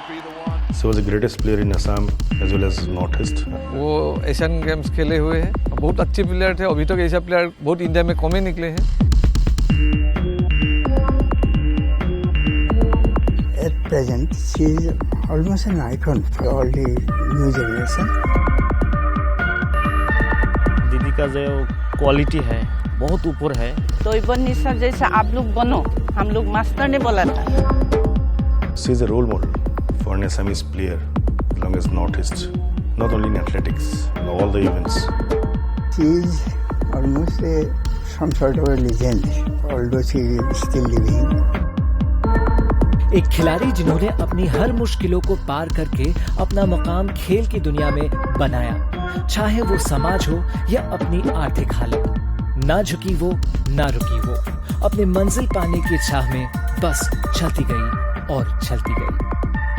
So was the greatest player in Assam as well as Northeast. वो Asian games खेले हुए हैं, बहुत अच्छे प्लेयर थे। अभी तक ऐसा प्लेयर बहुत इंडिया में कम ही निकले हैं। At present, she is almost an icon for all the new generation. दीदी का जो क्वालिटी है बहुत ऊपर है। तैयबुन्निसा जैसा आप लोग बनो, हम लोग मास्टर ने बोला था। She is a role model for an Assamese player along as Northeast, not only in athletics, in all the events. She is almost some sort of a legend, although she is still living. एक खिलाड़ी जिन्होंने अपनी हर मुश्किलों को पार करके अपना मकाम खेल की दुनिया में बनाया, चाहे वो समाज हो या अपनी आर्थिक हालत। ना झुकी वो, ना रुकी वो, अपनी मंजिल पाने की चाह में बस चलती गई और चलती गई।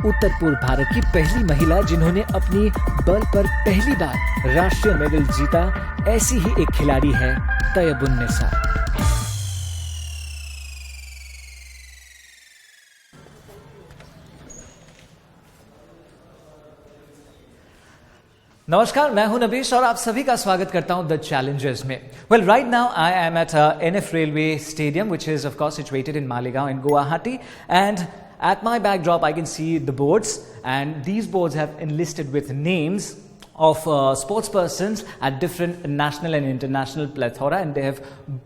उत्तर पूर्व भारत की पहली महिला जिन्होंने अपनी बल पर पहली बार राष्ट्रीय मेडल जीता, ऐसी ही एक खिलाड़ी है तैयबुन्निसा। नमस्कार, मैं हूं नबीश और आप सभी का स्वागत करता हूं द चैलेंजर्स में। Well, right now I am at NF railway stadium which is of course situated in Maligaon in Guwahati, and at my backdrop I can see the boards, and these boards have enlisted with names of sports persons at different national and international plethora, and they have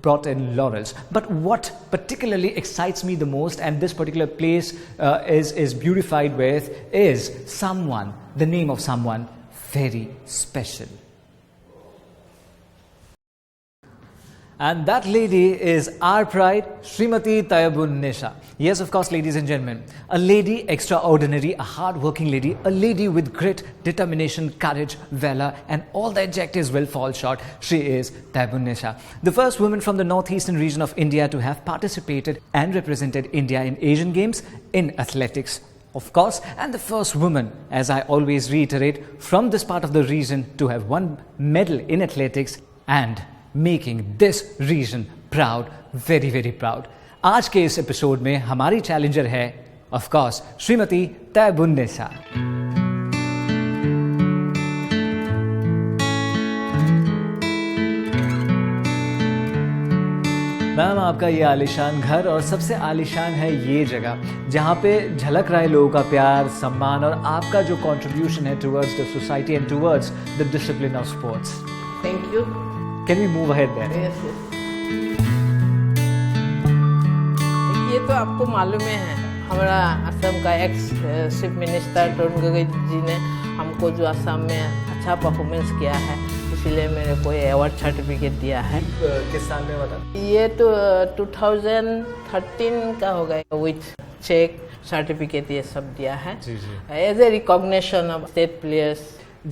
brought in laurels. But what particularly excites me the most, and this particular place is beautified with, is someone, the name of someone very special. And that lady is our pride, Srimati Tayyabunnisa. Yes, of course, ladies and gentlemen, a lady extraordinary, a hard-working lady, a lady with grit, determination, courage, valor, and all the adjectives will fall short. She is Tayyabunnisa, the first woman from the northeastern region of India to have participated and represented India in Asian Games in athletics, of course, and the first woman, as I always reiterate, from this part of the region to have won medal in athletics and making this region proud, very very proud. आज के इस episode में हमारी challenger है of course Shrimati तैयबुन्निसा। Ma'am, आपका ये आलीशान घर और सबसे आलीशान है ये जगह जहाँ पे झलक रहा है लोगों का प्यार, सम्मान और आपका जो कंट्रीब्यूशन है towards the society and towards the discipline of sports. Thank you. Can we move ahead there? Yes, yes. ये तो आपको मालूम है, हमारा असम का ex chief minister Tarun Gogoi जी ने हमको जो असम में अच्छा परफॉर्मेंस किया है, इसीलिए मेरे को अवार्ड सर्टिफिकेट दिया है। किस साल में बता? ये तो 2013 का होगा, विथ चेक सर्टिफिकेट ये सब दिया है as a recognition of state players.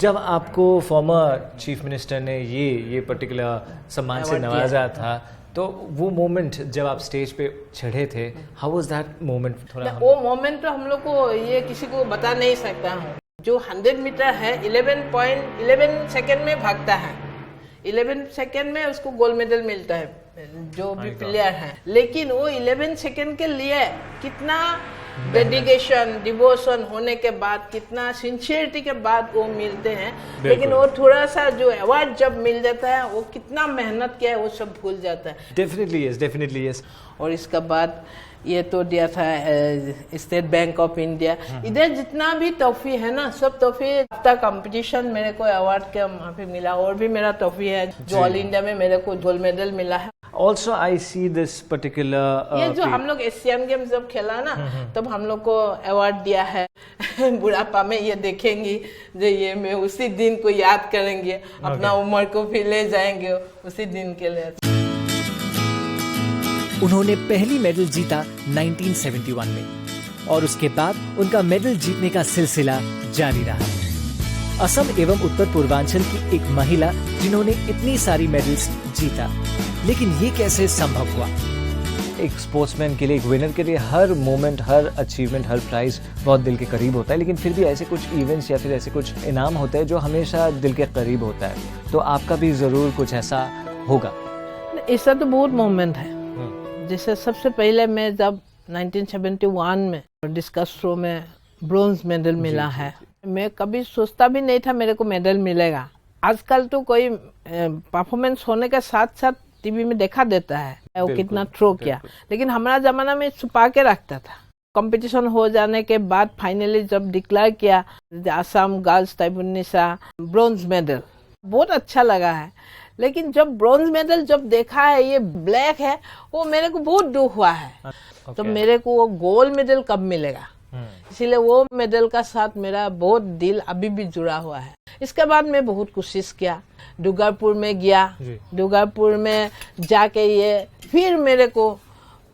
जब आपको फॉर्मर चीफ मिनिस्टर ने ये पर्टिकुलर सम्मान से नवाजा था, तो वो मोमेंट जब आप स्टेज पे चढ़े थे, हाउ वाज दैट मोमेंट? थोड़ा वो मोमेंट तो हम लोग को ये किसी को बता नहीं सकता हूँ। जो 100 मीटर है 11.11 सेकेंड में भागता है, 11 सेकेंड में उसको गोल्ड मेडल मिलता है जो भी प्लेयर है, लेकिन वो 11 सेकेंड के लिए कितना डेडिकेशन, डिवोशन होने के बाद, कितना सिंसियरिटी के बाद वो मिलते हैं, लेकिन वो थोड़ा सा जो अवार्ड जब मिल जाता है, वो कितना मेहनत किया है वो सब भूल जाता है। Definitely yes. और इसके बाद ये तो दिया था स्टेट बैंक ऑफ इंडिया। इधर जितना भी ट्रॉफी है ना, सब ट्रॉफी आफ्टर कंपटीशन मेरे को अवार्ड के वहाँ पे मिला, और भी मेरा ट्रॉफी है जो ऑल इंडिया में मेरे को गोल्ड मेडल मिला है। Also I see this particular ये जो हम लोग एशियन गेम्स जब खेला ना, तब हम लोग को अवार्ड दिया है। बुढ़ापा में ये देखेंगी जो ये मैं उसी दिन को याद करेंगे, अपना उम्र को फिर ले जाएंगे उसी दिन के लिए। उन्होंने पहली मेडल जीता 1971 में, और उसके बाद उनका मेडल जीतने का सिलसिला जारी रहा। असम एवं उत्तर पूर्वांचल की एक महिला जिन्होंने इतनी सारी मेडल्स जीता, लेकिन ये कैसे संभव हुआ? एक स्पोर्ट्समैन के लिए, एक विनर के लिए हर मोमेंट, हर अचीवमेंट, हर प्राइज बहुत दिल के करीब होता है, लेकिन फिर भी ऐसे कुछ इवेंट्स या फिर ऐसे कुछ इनाम होते हैं जो हमेशा दिल के करीब होता है। तो आपका भी जरूर कुछ ऐसा होगा? ऐसा तो बहुत मोमेंट है। जैसे सबसे पहले मैं जब 1971 में डिस्कस थ्रो में ब्रोंज मेडल मिला है। मैं कभी सोचता भी नहीं था मेरे को मेडल मिलेगा। आजकल तो कोई परफॉर्मेंस होने के साथ साथ टीवी में देखा देता है वो कितना थ्रो किया, लेकिन हमारा जमाना में छुपा के रखता था। कंपटीशन हो जाने के बाद फाइनली जब डिक्लेयर किया असम गर्ल्स ताइबुन्निसा ब्रोंज मेडल, बहुत अच्छा लगा है। लेकिन जब ब्रोंज मेडल जब देखा है ये ब्लैक है, वो मेरे को बहुत दुख हुआ है। तो मेरे को वो गोल्ड मेडल कब मिलेगा, इसीलिए वो मेडल का साथ मेरा बहुत दिल अभी भी जुड़ा हुआ है। इसके बाद मैं बहुत कोशिश किया, डूंगरपुर में गया, डूंगरपुर में जाके ये फिर मेरे को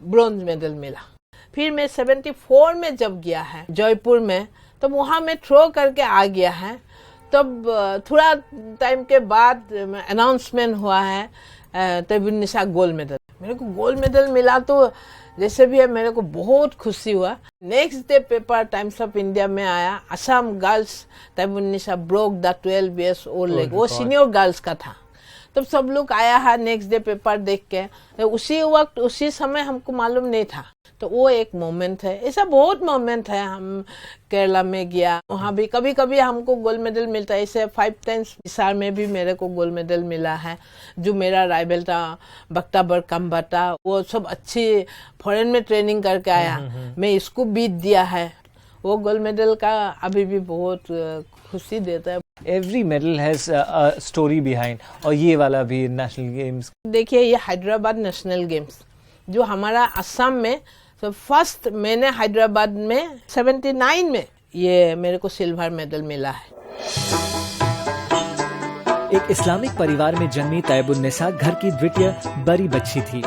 ब्रोंज मेडल मिला। फिर मैं 74 में जब गया है जयपुर में, तब वहाँ मैं थ्रो करके आ गया है। तब थोड़ा टाइम के बाद अनाउंसमेंट हुआ है ताइबुन्निसा गोल्ड मेडल। मेरे को गोल्ड मेडल मिला तो जैसे भी है मेरे को बहुत खुशी हुआ। Next day paper Times of India में आया, Assam girls Taibunnisa broke the 12 years old leg, वो सीनियर गर्ल्स का था। तब सब लोग आया है नेक्स्ट डे पेपर देख के, उसी वक्त उसी समय हमको मालूम नहीं था। तो वो एक मोमेंट है, ऐसा बहुत मोमेंट है। हम केरला में गया, वहाँ भी कभी कभी हमको गोल्ड मेडल मिलता है। ऐसे 5 times हिसार में भी मेरे को गोल्ड मेडल मिला है। जो मेरा राइवल था बख्ताबर कम्बटा, वो सब अच्छी फॉरेन में ट्रेनिंग करके आया, मैं इसको बीट दिया है। वो गोल्ड मेडल का अभी भी बहुत खुशी देता है। Every medal has a story behind, और ये वाला भी नेशनल गेम्स। देखिए ये हैदराबाद नेशनल गेम्स जो हमारा असम में, तो फर्स्ट मैंने हैदराबाद में 79 में ये मेरे को सिल्वर मेडल मिला है। एक इस्लामिक परिवार में जन्मी ताइबुन्निसा घर की द्वितीय बड़ी बच्ची थी।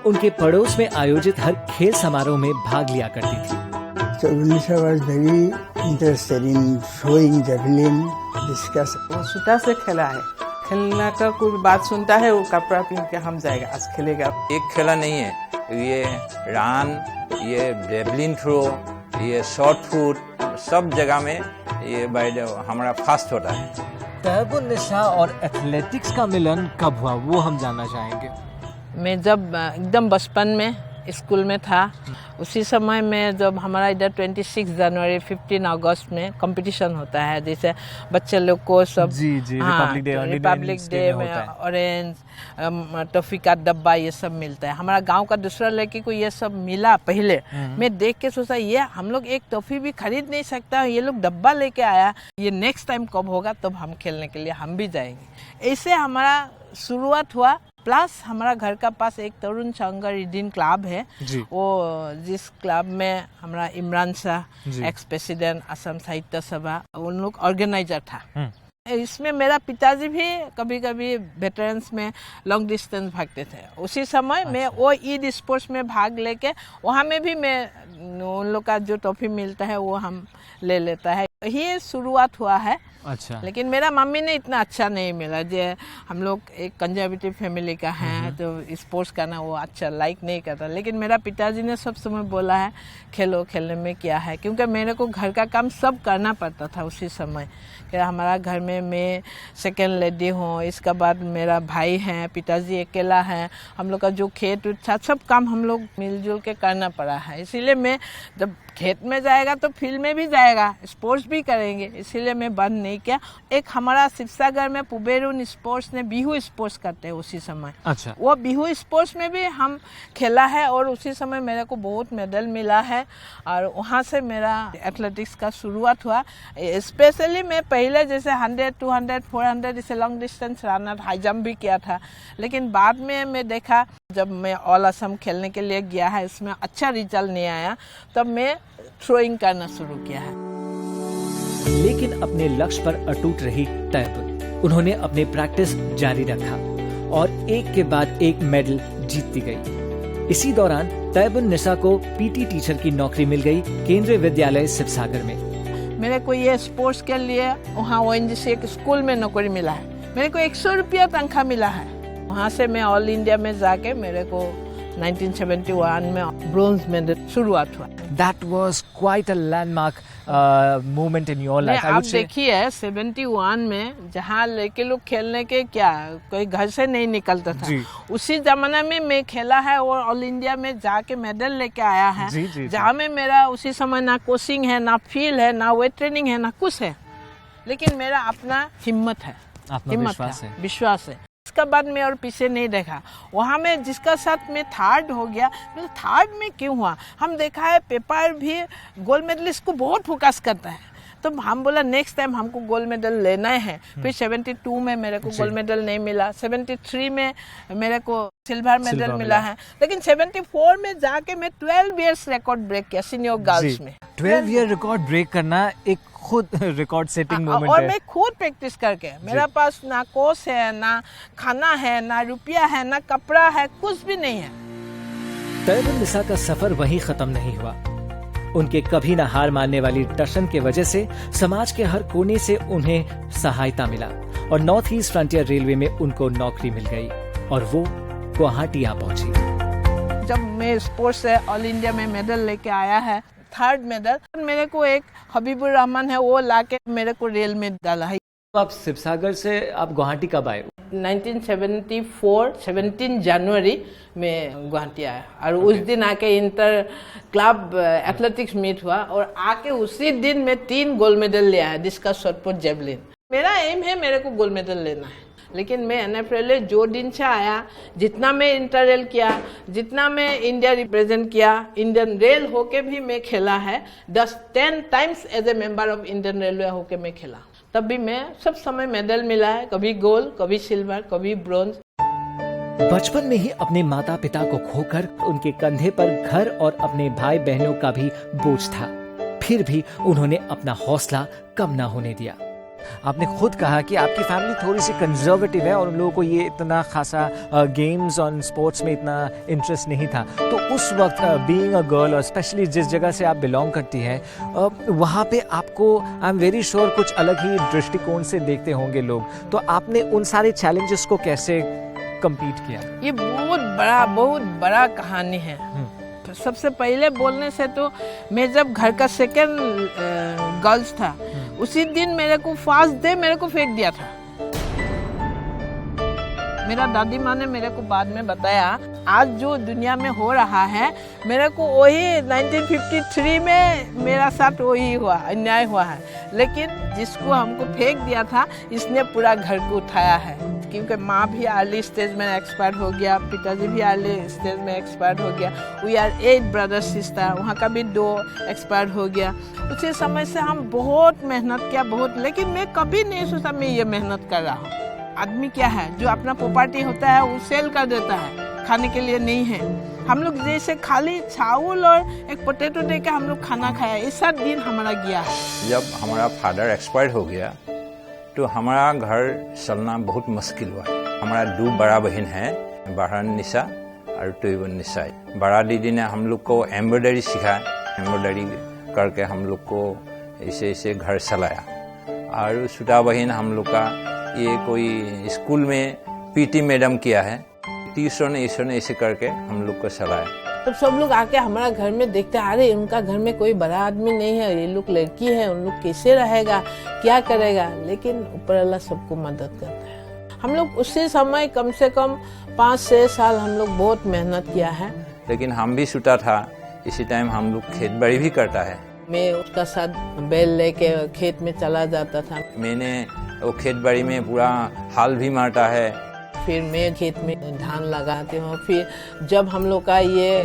उनके पड़ोस में आयोजित हर खेल समारोह में भाग लिया करती थी। Taibunnisa was very interested in throwing javelin, discus. वो छोटा से खेला है, खेलना का कोई बात सुनता है वो कपड़ा पहन के हम जाएगा आज खेलेगा। एक खेला नहीं है, ये रन, ये जेवलिन थ्रो, ये शॉर्ट पुट, सब जगह में ये बाय हमारा फास्ट होता है। ताइबुन्निसा और एथलेटिक्स का मिलन कब हुआ वो हम जानना चाहेंगे। मैं जब एकदम बचपन में स्कूल में था, उसी समय में जब हमारा इधर 26 जनवरी 15 अगस्त में कंपटीशन होता है, जैसे बच्चे लोग को सब रिपब्लिक डे में ऑरेंज टॉफी का डब्बा ये सब मिलता है। हमारा गांव का दूसरा लड़की को ये सब मिला पहले। मैं देख के सोचा ये हम लोग एक टॉफी भी खरीद नहीं सकता, ये लोग डब्बा लेके आया, ये नेक्स्ट टाइम कब होगा तब हम खेलने के लिए हम भी जाएंगे। ऐसे हमारा शुरुआत हुआ। प्लस हमारा घर का पास एक तरुण संघ रीडिंग क्लब है, वो जिस क्लब में हमारा इमरान शाह एक्स प्रेसिडेंट असम साहित्य सभा, उन लोग ऑर्गेनाइजर था। इसमें मेरा पिताजी भी कभी कभी वेटरन्स में लॉन्ग डिस्टेंस भागते थे। उसी समय मैं वो ईद स्पोर्ट्स में भाग लेके वहाँ में भी मैं उन लोग का जो ट्रॉफी मिलता है वो हम ले लेता है। ये शुरुआत हुआ है। अच्छा। लेकिन मेरा मम्मी ने इतना अच्छा नहीं मिला, जो हम लोग एक कंजर्वेटिव फैमिली का है तो स्पोर्ट्स करना वो अच्छा लाइक नहीं करता। लेकिन मेरा पिताजी ने सब समय बोला है खेलो, खेलने में क्या है, क्योंकि मेरे को घर का काम सब करना पड़ता था उसी समय। कि हमारा घर में मैं सेकेंड लेडी हूँ, इसके बाद मेरा भाई है, पिताजी अकेला है, हम लोग का जो खेत था सब काम हम लोग मिलजुल के करना पड़ा है। इसीलिए मैं जब खेत में जाएगा तो फील्ड में भी जाएगा, स्पोर्ट्स भी करेंगे, इसीलिए मैं बंद नहीं किया। एक हमारा शिवसागर में पुबेरून स्पोर्ट्स ने बिहू स्पोर्ट्स करते हैं उसी समय। अच्छा। वो बिहू स्पोर्ट्स में भी हम खेला है और उसी समय मेरे को बहुत मेडल मिला है और वहाँ से मेरा एथलेटिक्स का शुरुआत हुआ। स्पेशली मैं पहले जैसे 100, 200, 400 इसे long distance runner high jump भी किया था, लेकिन बाद में मैं देखा जब मैं ऑल असम खेलने के लिए गया है इसमें अच्छा रिजल्ट नहीं आया, तब मैं थ्रोइंग करना शुरू किया है। लेकिन अपने लक्ष्य पर अटूट रही ताइबुन, उन्होंने अपने प्रैक्टिस जारी रखा और एक के बाद एक मेडल जीतती गई। इसी दौरान ताइबुन्निसा को पीटी टीचर की नौकरी मिल गई केंद्रीय विद्यालय शिवसागर में। मेरे को ये स्पोर्ट्स के लिए वहाँ ONGC एक स्कूल में नौकरी मिला है। मेरे को 100 रुपया तनख्वाह मिला है। वहाँ से मैं ऑल इंडिया में जाके मेरे को 1971 में ब्रोंज मेडल शुरुआत हुआ। That was quite a landmark moment in your life? I आप would say. देखिए 71 में जहाँ लड़के लोग खेलने के क्या कोई घर से नहीं निकलता था, जी। उसी जमाने में मैं खेला है और ऑल इंडिया में जाके मेडल लेके आया है। जी, जी, जी। जहाँ में मेरा उसी समय ना कोचिंग है, ना फील्ड है, ना वेट ट्रेनिंग है, ना कुछ है, लेकिन मेरा अपना हिम्मत है, आत्मविश्वास है। विश्वास है। इसका बाद में और पीछे नहीं देखा। वहाँ में जिसका साथ में थर्ड हो गया, मतलब थर्ड में क्यों हुआ, हम देखा है पेपर भी गोल्ड मेडलिस्ट को बहुत फोकस करता है, तो हम बोला नेक्स्ट टाइम हमको गोल्ड मेडल लेना है। फिर 72 में मेरे को गोल्ड मेडल नहीं मिला, 73 में मेरे को सिल्वर मेडल मिला है, लेकिन 74 में जाके मैं 12 इयर्स रिकॉर्ड ब्रेक किया सीनियर गर्ल्स में। 12 ईयर रिकॉर्ड ब्रेक करना एक खुद रिकॉर्ड सेटिंग मोमेंट और है। मैं खुद प्रैक्टिस करके, मेरा पास ना कोच है, ना खाना है, ना रुपया है, ना कपड़ा है, कुछ भी नहीं है। तैयबुन्निसा का सफर वहीं खत्म नहीं हुआ। उनके कभी न हार मानने वाली टशन के वजह से समाज के हर कोने से उन्हें सहायता मिला और नॉर्थ ईस्ट फ्रंटियर रेलवे में उनको नौकरी मिल गई और वो गुवाहाटी आ पहुंची। जब मैं स्पोर्ट्स से ऑल इंडिया में मेडल लेके आया है, थर्ड मेडल, मेरे को एक हबीबुर रहमान है, वो लाके मेरे को रेल में डाला है। आप शिवसागर से आप गुवाहाटी कब आए? 1974 17 जनवरी में गुवाहाटी आया और उस दिन आके इंटर क्लब एथलेटिक्स मीट हुआ और आके उसी दिन में 3 गोल्ड मेडल ले आया, डिस्कस शॉटपुट जेवलिन। मेरा एम है मेरे को गोल्ड मेडल लेना है, लेकिन मैं NFL जो दिन से आया, जितना मैं इंटर रेल किया, जितना मैं इंडिया रिप्रेजेंट किया, इंडियन रेल होके भी मैं खेला है, 10 times as a member of Indian railway होके मैं खेला, तब भी मैं सब समय मेडल मिला है, कभी गोल्ड, कभी सिल्वर, कभी ब्रोंज। बचपन में ही अपने माता पिता को खोकर उनके कंधे पर घर और अपने भाई बहनों का भी बोझ था, फिर भी उन्होंने अपना हौसला कम ना होने दिया। आपने खुद कहा कि आपकी फैमिली थोड़ी सी कंजर्वेटिव है और उन लोगों को ये इतना खासा गेम्स और स्पोर्ट्स में इतना इंटरेस्ट नहीं था, तो उस वक्त बीइंग अ गर्ल और स्पेशली जिस जगह से आप बिलोंग करती हैं, वहाँ पे आपको आई एम वेरी श्योर कुछ अलग ही दृष्टिकोण से देखते होंगे लोग, तो आपने उन सारे चैलेंजेस को कैसे कम्पीट किया? ये बहुत बड़ा कहानी है। सबसे पहले बोलने से तो मैं जब घर का सेकंड गर्ल्स था, उसी दिन मेरे को फर्स्ट डे मेरे को फेंक दिया था। मेरा दादी माँ ने मेरे को बाद में बताया, आज जो दुनिया में हो रहा है, मेरे को वही 1953 में मेरा साथ वही हुआ, अन्याय हुआ है, लेकिन जिसको हमको फेंक दिया था, इसने पूरा घर को उठाया है। क्योंकि माँ भी अर्ली स्टेज में एक्सपायर हो गया, पिताजी भी अर्ली स्टेज में एक्सपायर हो गया। वी आर 8 ब्रदर सिस्टर, वहाँ का भी 2 एक्सपायर हो गया। उसी समय से हम बहुत मेहनत किया, बहुत, लेकिन मैं कभी नहीं सोचा मैं ये मेहनत कर रहा हूँ। आदमी क्या है, जो अपना प्रॉपर्टी होता है वो सेल कर देता है, खाने के लिए नहीं है। हम लोग जैसे खाली चावल और एक पोटैटो दे के हम लोग खाना खाया, ऐसा दिन हमारा गया है। जब हमारा फादर एक्सपायर हो गया तो हमारा घर चलना बहुत मुश्किल हुआ। हमारा 2 बड़ा बहन है, बहरानिसा और तैयबुन्निसा। बड़ा दीदी ने हम लोग को एम्ब्रॉयडरी सिखाया, एम्ब्रॉयडरी करके हम लोग को ऐसे घर चलाया। और छोटा बहन हम लोग का ये कोई स्कूल में PT मैडम किया है, ट्यूशन ऐसे करके हम लोग को चलाया। तो सब लोग आके हमारा घर में देखते हैं, अरे उनका घर में कोई बड़ा आदमी नहीं है, ये लोग लड़की है, उन लोग कैसे रहेगा, क्या करेगा, लेकिन ऊपर अल्लाह सबको मदद करता है। हम लोग उसी समय कम से कम 5-6 साल हम लोग बहुत मेहनत किया है। लेकिन हम भी छूटा था, इसी टाइम हम लोग खेत बाड़ी भी करता है। मैं उसका साथ बैल लेके खेत में चला जाता था। मैंने वो खेत बाड़ी में पूरा हाल भी मारता है। फिर मैं खेत में धान लगाती हूँ। फिर जब हम लोग का ये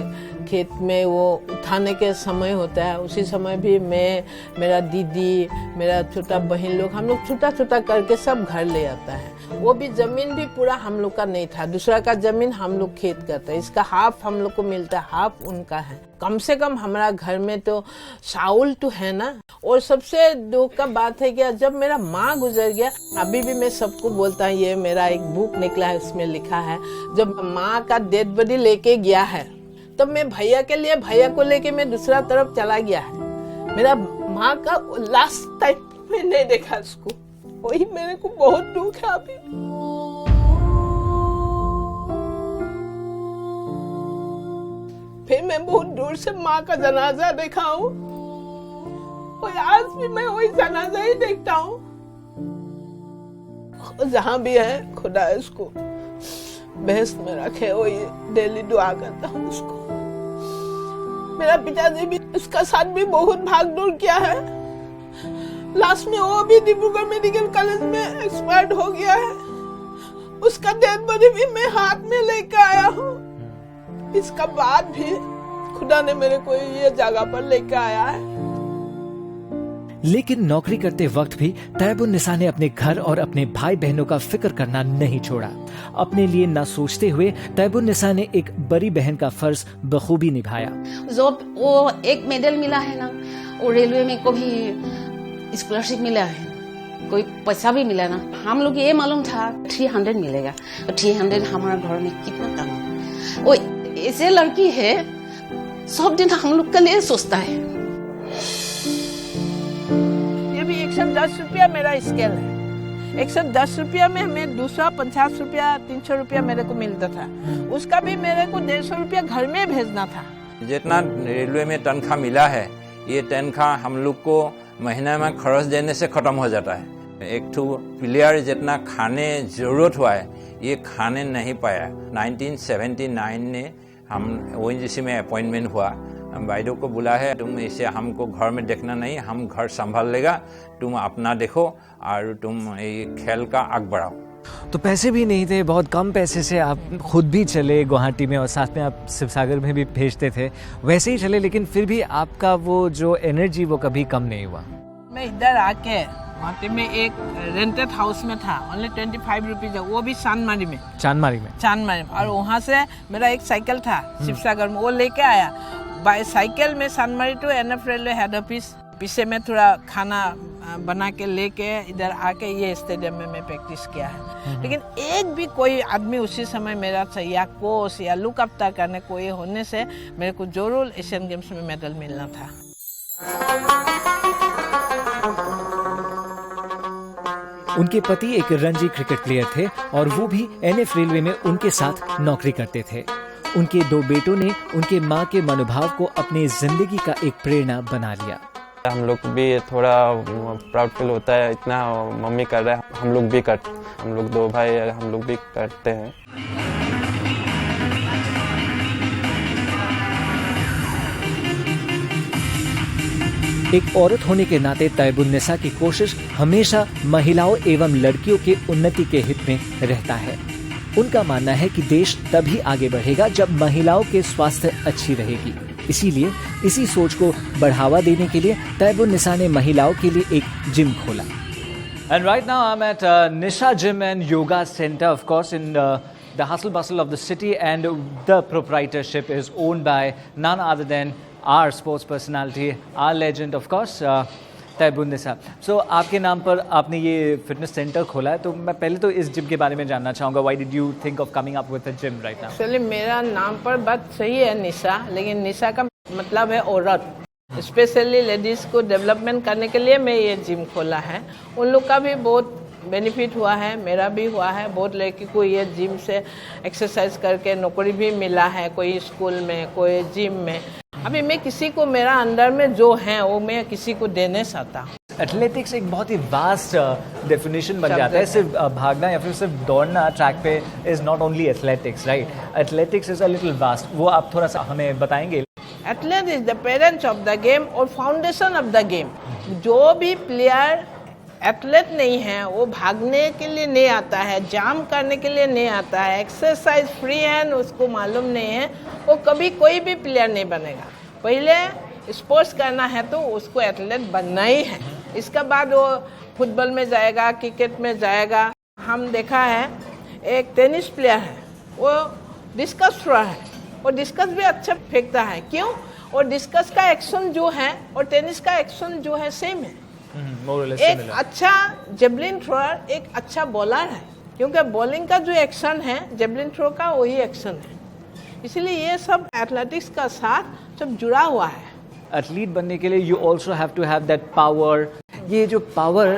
खेत में वो उठाने के समय होता है, उसी समय भी मैं, मेरा दीदी, मेरा छोटा बहन लोग, हम लोग छोटा छोटा करके सब घर ले आता है। वो भी जमीन भी पूरा हम लोग का नहीं था, दूसरा का जमीन हम लोग खेत करते हैं, इसका हाफ हम लोग को मिलता है, हाफ उनका है। कम से कम हमारा घर में तो चावल तो है ना। और सबसे दुख का बात है कि जब मेरा माँ गुजर गया, अभी भी मैं सबको बोलता हूँ, ये मेरा एक बुक निकला है, उसमें लिखा है, जब माँ का डेड बॉडी लेके गया है, तब मैं भैया के लिए, भैया को लेके मैं दूसरा तरफ चला गया है। मेरा माँ का लास्ट टाइम मैं नहीं देखा उसको, वही मेरे को बहुत दुख है अभी। फिर मैं बहुत दूर से माँ का जनाजा देखा हूँ और आज भी मैं वही जनाजा ही देखता हूँ। जहाँ भी है खुदा इसको बेहस्त में रखे, वही डेली दुआ करता हूँ उसको। मेरा पिताजी भी इसका साथ भी बहुत भाग दौड़ किया है। लास्ट में वो भी डिब्रूगढ़ मेडिकल कॉलेज में एक्सपायर्ड हो गया है। उसका डेड बॉडी भी मैं हाथ में लेकर आया हूँ। इसका बाद भी खुदा ने मेरे को ये जगह पर लेकर आया है। लेकिन नौकरी करते वक्त भी तैयबुन्निसा ने अपने घर और अपने भाई बहनों का फिक्र करना नहीं छोड़ा। अपने लिए न सोचते हुए तैयबुन्निसा ने एक बड़ी बहन का फर्ज बखूबी निभाया। जो वो एक मेडल मिला है ना, वो रेलवे में को भी स्कॉलरशिप मिला है, कोई पैसा भी मिला ना, हम लोग ये मालूम था 300 मिलेगा। तो 300 हमारे घर में कितना कम है। वो ऐसे लड़की है सब दिन हम लोग के लिए सोचता है। ये भी 110 रुपया मेरा स्केल है। 110 रुपया में हमें 250 रुपया 300 रुपया मेरे को मिलता था। उसका भी मेरे को 150 रुपया घर में भेजना था। जितना रेलवे में तनख्वाह मिला है, ये तनख्वाह हम लोग को महीने में खर्च देने से खत्म हो जाता है। एक तो प्लेयर जितना खाने जरूरत हुआ है, ये खाने नहीं पाया। 1979 ने हम ONGC में अपॉइंटमेंट हुआ। हम भाइयों को बुला है, तुम इसे हमको घर में देखना नहीं, हम घर संभाल लेगा, तुम अपना देखो और तुम ये खेल का आग बढ़ाओ। तो पैसे भी नहीं थे, बहुत कम पैसे से आप खुद भी चले गुवाहाटी में और साथ में आप शिवसागर में भी भेजते थे, वैसे ही चले, लेकिन फिर भी आपका वो जो एनर्जी वो कभी कम नहीं हुआ। मैं इधर आके गुवाहाटी में एक रेंटेड हाउस में था, ओनली 25 रुपीज, वो भी चांदमारी में। और वहाँ से मेरा एक साइकिल था शिवसागर में, वो लेके आया बाय साइकिल में Chandmari to NF railway head office. पीछे में थोड़ा खाना बना के लेके इधर आके ये स्टेडियम में मैं प्रैक्टिस किया है। लेकिन एक भी कोई आदमी उसी समय मेरा या कोच या लुक अप करने कोई होने से मेरे को जरूर एशियन गेम्स में मेडल मिलना था। उनके पति एक रणजी क्रिकेट प्लेयर थे और वो भी NF रेलवे में उनके साथ नौकरी करते थे। उनके 2 बेटों ने उनके माँ के मनोभाव को अपनी जिंदगी का एक प्रेरणा बना लिया। हम लोग भी थोड़ा प्राउड फील होता है, इतना मम्मी कर रहा है, हम लोग भी करते, हम लोग 2 भाई हम लोग भी करते हैं। एक औरत होने के नाते तैयबुन्निसा की कोशिश हमेशा महिलाओं एवं लड़कियों के उन्नति के हित में रहता है। उनका मानना है कि देश तभी आगे बढ़ेगा जब महिलाओं के स्वास्थ्य अच्छी रहेगी। इसीलिए इसी सोच को बढ़ावा देने के लिए तैयबुन्निसा ने महिलाओं के लिए एक जिम खोला। And right now I'm at Nisha Gym and Yoga Center, of course, in the hustle bustle of the city, and the proprietorship is owned by none other than our sports personality, our legend, of course, तैयबुन्निसा। सो आपके नाम पर आपने ये fitness centre खोला है, तो मैं पहले तो इस जिम के बारे में जानना चाहूँगा। Why did you think of coming up with a gym right now? Actually मेरा नाम पर बात सही है निशा, लेकिन निशा का मतलब है औरत। स्पेशली लेडीज को डेवलपमेंट करने के लिए मैं ये जिम खोला है। उन लोग का भी बहुत बेनिफिट हुआ है, मेरा भी हुआ है। बहुत लड़की को ये जिम से एक्सरसाइज करके नौकरी भी मिला है, कोई स्कूल में, कोई जिम में। अभी मैं किसी को मेरा अंदर में जो है वो मैं किसी को देने चाहता हूँ। एथलेटिक्स एक बहुत ही वास्ट डेफिनेशन बन जाता है। सिर्फ भागना या फिर सिर्फ दौड़ना ट्रैक पे is not only athletics, right? Athletics is a little vast. वो आप थोड़ा सा हमें बताएंगे? Athlete is the parents of the game और फाउंडेशन ऑफ द गेम। जो भी प्लेयर एथलेट नहीं है वो भागने के लिए नहीं आता है, जाम करने के लिए नहीं आता है, एक्सरसाइज फ्री हैंड उसको मालूम नहीं है, वो कभी कोई भी प्लेयर नहीं बनेगा। पहले स्पोर्ट्स करना है तो उसको एथलेट बनना ही है, इसके बाद वो फुटबॉल में जाएगा, क्रिकेट में जाएगा। हम देखा है एक टेनिस प्लेयर है, वो डिस्कस थ्रो है, वो डिस्कस भी अच्छा फेंकता है। क्यों? और डिस्कस का एक्शन जो है और टेनिस का एक्शन जो है सेम है। एक अच्छा जेवलिन थ्रोअर एक अच्छा बॉलर है, क्योंकि बॉलिंग का जो एक्शन है जेवलिन थ्रो का वही एक्शन है। इसलिए ये सब एथलेटिक्स का साथ सब जुड़ा हुआ है। एथलीट बनने के लिए you also have to have that power. ये जो पावर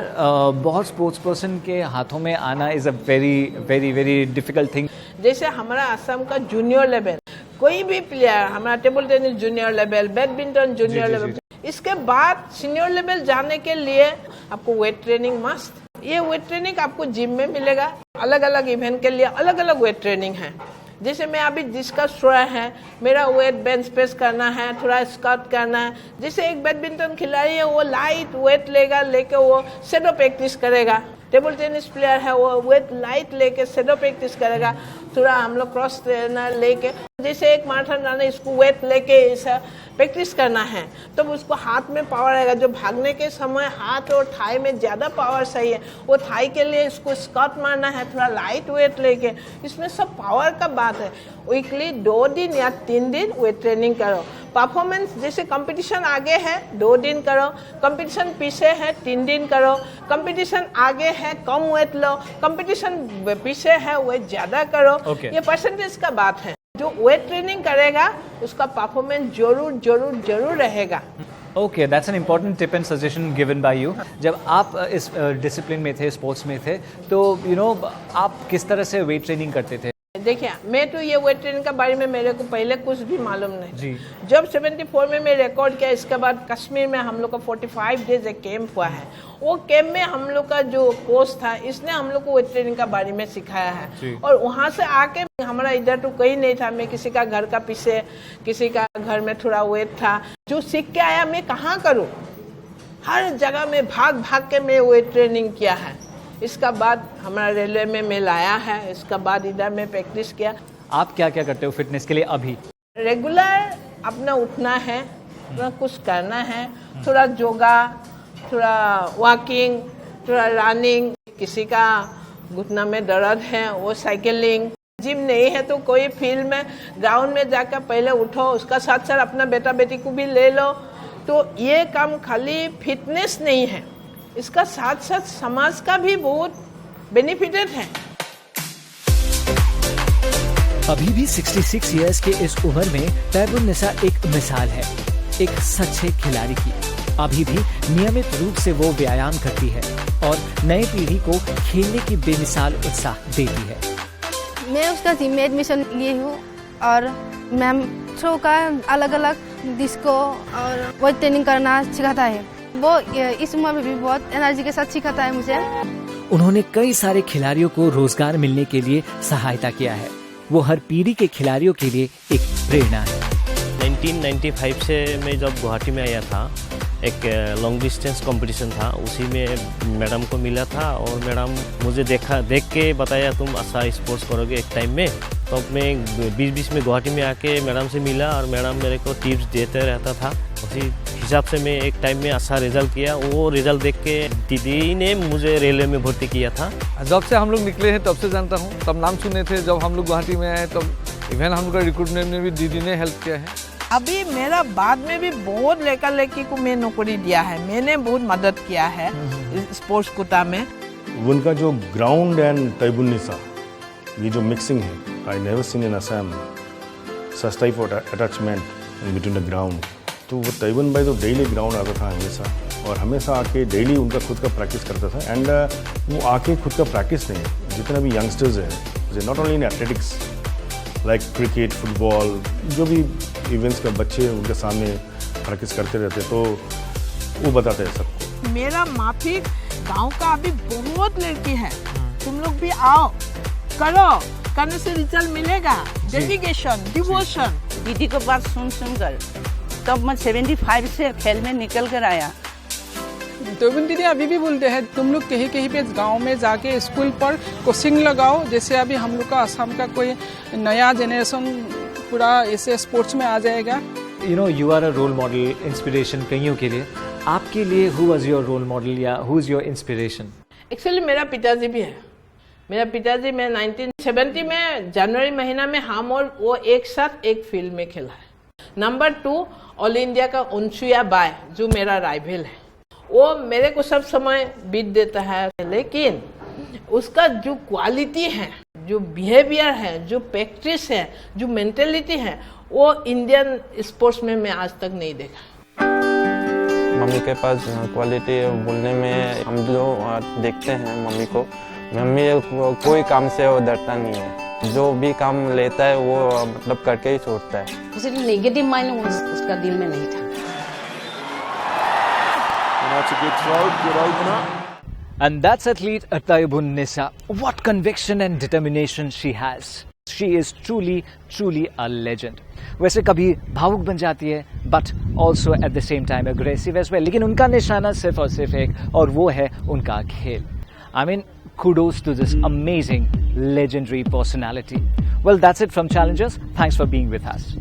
बहुत स्पोर्ट्स पर्सन के हाथों में आना is a very very very difficult thing. जैसे हमारा असम का जूनियर लेवल, कोई भी प्लेयर, हमारा table tennis junior level, badminton junior level, इसके बाद सीनियर लेवल जाने के लिए आपको वेट ट्रेनिंग मस्ट। ये वेट ट्रेनिंग आपको जिम में मिलेगा। अलग अलग इवेंट के लिए अलग अलग वेट ट्रेनिंग है। जैसे मैं अभी डिस्कस हुआ है, मेरा वेट बेंच प्रेस करना है, थोड़ा स्क्वाट करना है। जैसे एक बैडमिंटन खिलाड़ी है, वो लाइट वेट लेके वो शैडो प्रैक्टिस करेगा। टेबल टेनिस प्लेयर है, वो वेट लाइट लेके शैडो प्रैक्टिस करेगा। थोड़ा हम लोग क्रॉस ट्रेनर लेके, जैसे एक मैराथन रनर इसको वेट लेके ऐसा प्रैक्टिस करना है, तो उसको हाथ में पावर आएगा। जो भागने के समय हाथ और थाई में ज़्यादा पावर चाहिए, वो थाई के लिए इसको स्क्वाट मारना है, थोड़ा लाइट वेट लेके। इसमें सब पावर का बात है। वीकली 2 दिन या 3 दिन वेट ट्रेनिंग करो। परफॉर्मेंस जैसे कंपटीशन आगे है 2 दिन करो, कंपटीशन पीछे है 3 दिन करो, कंपटीशन आगे है कम वेट लो, कंपटीशन पीछे है वेट ज़्यादा करो। ये परसेंटेज का बात है। जो वेट ट्रेनिंग करेगा उसका परफॉर्मेंस जरूर रहेगा। Okay, that's an important tip and suggestion given by you. जब आप इस डिसिप्लिन में थे, स्पोर्ट्स में थे, तो आप किस तरह से वेट ट्रेनिंग करते थे? देखिए, मैं तो ये वेट ट्रेनिंग के बारे में मेरे को पहले कुछ भी मालूम नहीं जी। जब 74 में मैं रिकॉर्ड किया, इसके बाद कश्मीर में हम लोग का 45 डेज एक कैंप हुआ है। वो कैंप में हम लोग का जो कोच था, इसने हम लोग को वेट ट्रेनिंग के बारे में सिखाया है। और वहाँ से आके हमारा इधर तो कहीं नहीं था। मैं किसी का घर का पीछे, किसी का घर में थोड़ा वेट था, जो सीख के आया मैं कहाँ करूँ। हर जगह में भाग के मैं वेट ट्रेनिंग किया है। इसका बाद हमारा रेलवे में मैं लाया है। इसका बाद इधर में प्रैक्टिस किया। आप क्या क्या करते हो फिटनेस के लिए अभी? रेगुलर अपना उठना है, थोड़ा कुछ करना है, थोड़ा योगा, थोड़ा वॉकिंग, थोड़ा रनिंग। किसी का घुटना में दर्द है वो साइकिलिंग। जिम नहीं है तो कोई फील्ड में ग्राउंड में जाकर पहले उठो, उसका साथ साथ अपना बेटा बेटी को भी ले लो। तो ये काम खाली फिटनेस नहीं है, इसका साथ साथ समाज का भी बहुत बेनिफिटेड है। अभी भी 66 इयर्स के इस उम्र में तैयबुन्निसा एक मिसाल है, एक सच्चे खिलाड़ी की। अभी भी नियमित रूप से वो व्यायाम करती है और नई पीढ़ी को खेलने की बेमिसाल उत्साह देती है। मैं उसका जिम में एडमिशन लिए हूँ और मैम थ्रो का अलग अलग डिस्को और वेट ट्रेनिंग करना सिखाता है। वो इस उम्र में भी बहुत एनर्जी के साथ सिखाता है मुझे। उन्होंने कई सारे खिलाड़ियों को रोजगार मिलने के लिए सहायता किया है। वो हर पीढ़ी के खिलाड़ियों के लिए एक प्रेरणा है। 1995 से मैं जब गुवाहाटी में आया था, एक लॉन्ग डिस्टेंस कंपटीशन था, उसी में मैडम को मिला था और मैडम मुझे देख के बताया तुम अच्छा स्पोर्ट्स करोगे एक टाइम में। तो मैं बीच में गुवाहाटी में आके मैडम से मिला और मैडम मेरे को टिप्स देते रहता था। उसी हिसाब से मैं एक टाइम में अच्छा रिजल्ट किया। वो रिजल्ट देख के दीदी ने मुझे रेलवे में भर्ती किया था। जब से हम लोग निकले हैं तब से जानता हूँ, तब नाम सुने थे। जब हम लोग गुवाहाटी में आए तब इवन हम लोग का रिक्रूटमेंट में भी दीदी ने हेल्प किया है। अभी मेरा बाद में भी बहुत लड़की को मैं नौकरी दिया है, मैंने बहुत मदद किया है स्पोर्ट्स कोटा में। उनका जो ग्राउंड एंड तैयबुन्निसा, ये जो मिक्सिंग है, I never seen in Assam such type of attachment in between the ground. तो वो तैयबुन भाई तो डेली ग्राउंड आता था हमेशा, और हमेशा आके डेली उनका खुद का प्रैक्टिस करता था। एंड वो आके खुद का प्रैक्टिस नहीं, जितने भी यंगस्टर्स हैं, not only in athletics like cricket, football, जो भी इवेंट्स का बच्चे उनके सामने प्रैक्टिस करते रहते, तो वो बताते हैं सबको। मेरा माफी गांव का अभी बहुत लड़की है, तुम लोग भी आओ, करो, करने से रिजल्ट मिलेगा। Dedication, devotion. दीदी को बात सुन कर तब मैं 75 से खेल में निकल कर आया। तैयबुन दीदी अभी भी बोलते हैं तुम लोग कहीं पे गांव में जाके स्कूल पर कोचिंग लगाओ। जैसे अभी हम लोग का असम का कोई नया जेनरेशन पूरा ऐसे स्पोर्ट्स में आ जाएगा। You are a role model, inspiration कईयों के लिए। आपके लिए who was your role model या who is your inspiration? Actually मेरा पिताजी भी है। मेरा पिताजी में 1970 में जनवरी महीना में हम और वो एक साथ एक फील्ड में खेला है। नंबर 2 ऑल इंडिया का अनसुया बाय, जो मेरा राइवल है, वो मेरे को सब समय बीट देता है। लेकिन उसका जो क्वालिटी है, जो बिहेवियर है, जो प्रैक्टिस है, जो मेंटेलिटी है, वो इंडियन स्पोर्ट्स में मैं आज तक नहीं देखा। मम्मी के पास क्वालिटी बोलने में हम जो देखते हैं मम्मी को, मम्मी कोई काम से वो डरता नहीं है। जो भी काम लेता है वो मतलब करके ही छोड़ता है। उसे नेगेटिव माइंड उसका दिल में नहीं था। That's a good throw, good opener. And that's athlete Taibun Nisa. What conviction and determination she has. She is truly, truly a legend. वैसे कभी भावुक बन जाती है, but also at the same time aggressive as well. लेकिन उनका निशाना सिर्फ और सिर्फ एक, और वो है उनका खेल. I mean, kudos to this amazing, legendary personality. Well, that's it from Challengers. Thanks for being with us.